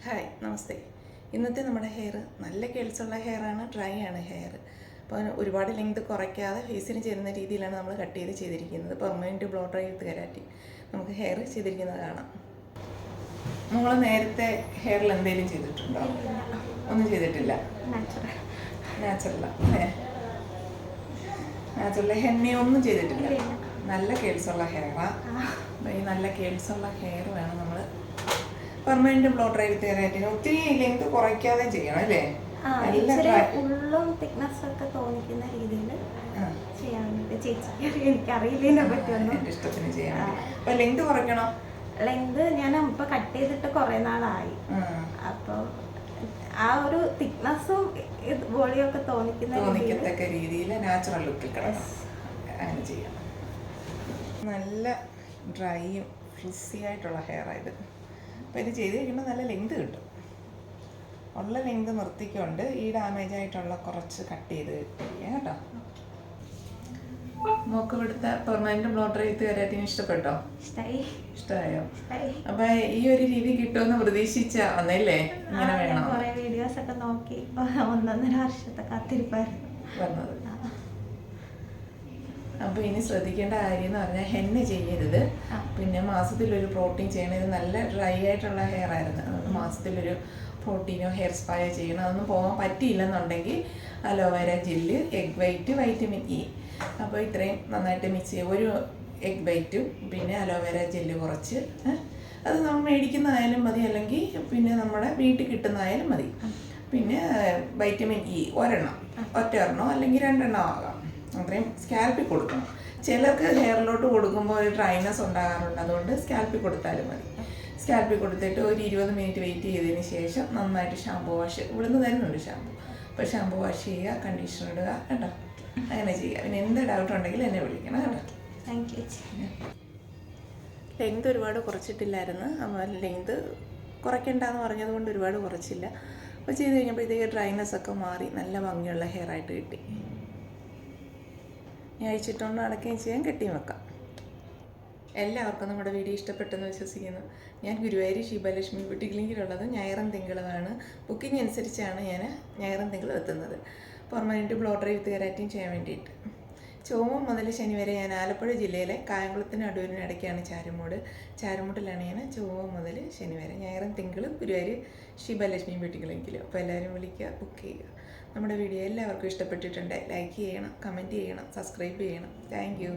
Hi നമസ്തേ. ഇന്നത്തെ നമ്മുടെ hair നല്ല കേൾസുള്ള ഹെയറാണ്, ഡ്രൈ ആണ് ഹെയർ. അപ്പോൾ ഒരുപാട് ലെങ്ത് കുറയ്ക്കാതെ ഫേസിന് ചേരുന്ന രീതിയിലാണ് നമ്മൾ കട്ട് ചെയ്തിരിക്കുന്നത്. പെർമനൻറ്റ് ബ്ലോ ഡ്രൈ വിത്ത് കെരാറ്റിൻ നമുക്ക് ഹെയർ ചെയ്തിരിക്കുന്നത് കാണാം. നമ്മൾ നേരത്തെ ഹെയറിൽ എന്തെങ്കിലും ചെയ്തിട്ടുണ്ടോ? ഒന്നും ചെയ്തിട്ടില്ല. നാച്ചുറൽ ഹെന്നയൊന്നും ചെയ്തിട്ടില്ല. നല്ല കേൾസുള്ള ഹെയറാണ്. അപ്പോൾ ഈ നല്ല കേൾസുള്ള ഹെയർ വേണം നമ്മൾ പെർമനന്റ് ബ്ലോ ഡ്രൈ വിത്ത് കെരാറ്റിൻ. ഒത്തിരി ലെങ്ത് കുറയ്ക്കാതെ ചെയ്യണം അല്ലേ? ഉള്ളും തിക്നെസ് ഒക്കെ തോന്നിക്കുന്ന രീതിയിൽ ചെയ്യാൻ വേണ്ടി എനിക്കറിയില്ല പറ്റുമെന്ന്. എൻ്റെ ഇഷ്ടത്തിന് ചെയ്യാൻ. അപ്പൊ ലെങ്ത് കുറയ്ക്കണം. ലെങ്ത് ഞാൻ ഇപ്പൊ കട്ട് ചെയ്തിട്ട് കുറെ നാളായി. അപ്പൊ ആ ഒരു തിക്നെസ്സും വോളിയൊക്കെ തോന്നിക്കത്തക്ക രീതിയിൽ നാച്ചുറൽ ലുക്കിൽ കിടക്കണം. അങ്ങനെ ചെയ്യാം. നല്ല ഡ്രൈയും ഫ്രിസി ആയിട്ടുള്ള ഹെയറായത്. അപ്പോൾ ഇത് ചെയ്ത് കഴിയുമ്പോൾ നല്ല ലെങ്ത് കിട്ടും. ഉള്ള ലെങ്ത് നിർത്തിക്കൊണ്ട് ഈ ഡാമേജ് ആയിട്ടുള്ള കുറച്ച് കട്ട് ചെയ്ത് ചെയ്യാം കേട്ടോ. മോക്ക് ഇവിടുത്തെ പെർമനന്റ് ബ്ലോ ഡ്രൈ വിത്ത് കെരാറ്റിൻ ഇഷ്ടപ്പെട്ടോ? ഇഷ്ടമായോ? അപ്പൊ ഈ ഒരു രീതി കിട്ടുമെന്ന് പ്രതീക്ഷിച്ച വന്നല്ലേ? ഇങ്ങനെ വേണം. കുറെ വീഡിയോസ് ഒക്കെ നോക്കി 1.5 വർഷത്തെ കാത്തിരിപ്പായിരുന്നു വന്നത്. അപ്പോൾ ഇനി ശ്രദ്ധിക്കേണ്ട കാര്യം എന്ന് പറഞ്ഞാൽ ഹെന്ന ചെയ്യരുത്. പിന്നെ മാസത്തിലൊരു പ്രോട്ടീൻ ചെയ്യണം. ഇത് നല്ല ഡ്രൈ ആയിട്ടുള്ള ഹെയർ ആയിരുന്നു. അതുകൊണ്ട് മാസത്തിലൊരു പ്രോട്ടീനോ ഹെയർ സ്പായോ ചെയ്യണം. അതൊന്നും പോകാൻ പറ്റിയില്ലെന്നുണ്ടെങ്കിൽ aloe vera gel, egg white, vitamin E. അപ്പോൾ ഇത്രയും നന്നായിട്ട് മിക്സ് ചെയ്യുക. ഒരു എഗ് വൈറ്റും പിന്നെ അലോവേര ജെല്ല് കുറച്ച്, അത് നമ്മൾ മേടിക്കുന്നതായാലും മതി, അല്ലെങ്കിൽ പിന്നെ നമ്മുടെ വീട്ടിൽ കിട്ടുന്നതായാലും മതി. പിന്നെ വൈറ്റമിൻ ഇ ഒറ്റ അല്ലെങ്കിൽ 2 ആകാം. അത്രയും സ്കാൽപ്പിൽ കൊടുക്കണം. ചിലർക്ക് ഹെയറിലോട്ട് കൊടുക്കുമ്പോൾ ഒരു ഡ്രൈനെസ് ഉണ്ടാകാറുണ്ട്. അതുകൊണ്ട് സ്കാൽപ്പിൽ കൊടുത്താലും മതി. സ്കാൽപ്പിൽ കൊടുത്തിട്ട് ഒരു 20 മിനിറ്റ് വെയിറ്റ് ചെയ്തതിന് ശേഷം നന്നായിട്ട് ഷാമ്പു വാഷ് ഇവിടുന്ന് തരുന്നുണ്ട് ഷാമ്പു. അപ്പോൾ ഷാമ്പു വാഷ് ചെയ്യുക, കണ്ടീഷണർ ഇടുക കേട്ടോ. അങ്ങനെ ചെയ്യുക. പിന്നെ എന്ത് ഡൗട്ട് ഉണ്ടെങ്കിലും എന്നെ വിളിക്കണം കേട്ടോ. Thank you. ലെങ്ത് ഒരുപാട് കുറച്ചിട്ടില്ലായിരുന്നു. ലെങ്ത് കുറയ്ക്കണ്ടെന്ന് പറഞ്ഞത് കൊണ്ട് ഒരുപാട് കുറച്ചില്ല. അപ്പോൾ ചെയ്ത് കഴിഞ്ഞപ്പോഴത്തേക്ക് ഡ്രൈനെസ് ഒക്കെ മാറി നല്ല ഭംഗിയുള്ള ഹെയർ ആയിട്ട് കിട്ടി. ഞാൻ അയച്ചിട്ടൊന്ന് അടക്കുകയും ചെയ്യാൻ കെട്ടിയും വെക്കാം. എല്ലാവർക്കും നമ്മുടെ വീഡിയോ ഇഷ്ടപ്പെട്ടെന്ന് വിശ്വസിക്കുന്നു. ഞാൻ ഗുരുവായൂർ ശിവലക്ഷ്മി ബ്യൂട്ടി ക്ലിനിക്കിലുള്ളത് ഞായറും തിങ്കളുമാണ്. ബുക്കിംഗ് അനുസരിച്ചാണ് ഞാൻ ഞായറും തിങ്കൾ എത്തുന്നത്. പെർമനൻറ്റ് ബ്ലോ ഡ്രൈ വിത്ത് കെരാറ്റിൻ ചെയ്യാൻ വേണ്ടിയിട്ട്. ചൊവ്വ മുതൽ ശനി വരെ ഞാൻ ആലപ്പുഴ ജില്ലയിലെ കായംകുളത്തിന് അടൂരിന് ഇടയ്ക്കാണ് ചാരുമൂട്ടിലാണ് ഞാൻ ചൊവ്വ മുതൽ ശനി വരെ. ഞായറും തിങ്കൾ ഗുരുവായൂർ ശിവലക്ഷ്മി ബ്യൂട്ടി ക്ലിനിക്കിൽ. അപ്പോൾ എല്ലാവരും വിളിക്കുക, ബുക്ക് ചെയ്യുക. നമ്മുടെ വീഡിയോ എല്ലാവർക്കും ഇഷ്ടപ്പെട്ടിട്ടുണ്ട്. ലൈക്ക് ചെയ്യണം, കമൻറ്റ് ചെയ്യണം, സബ്സ്ക്രൈബ് ചെയ്യണം. Thank you.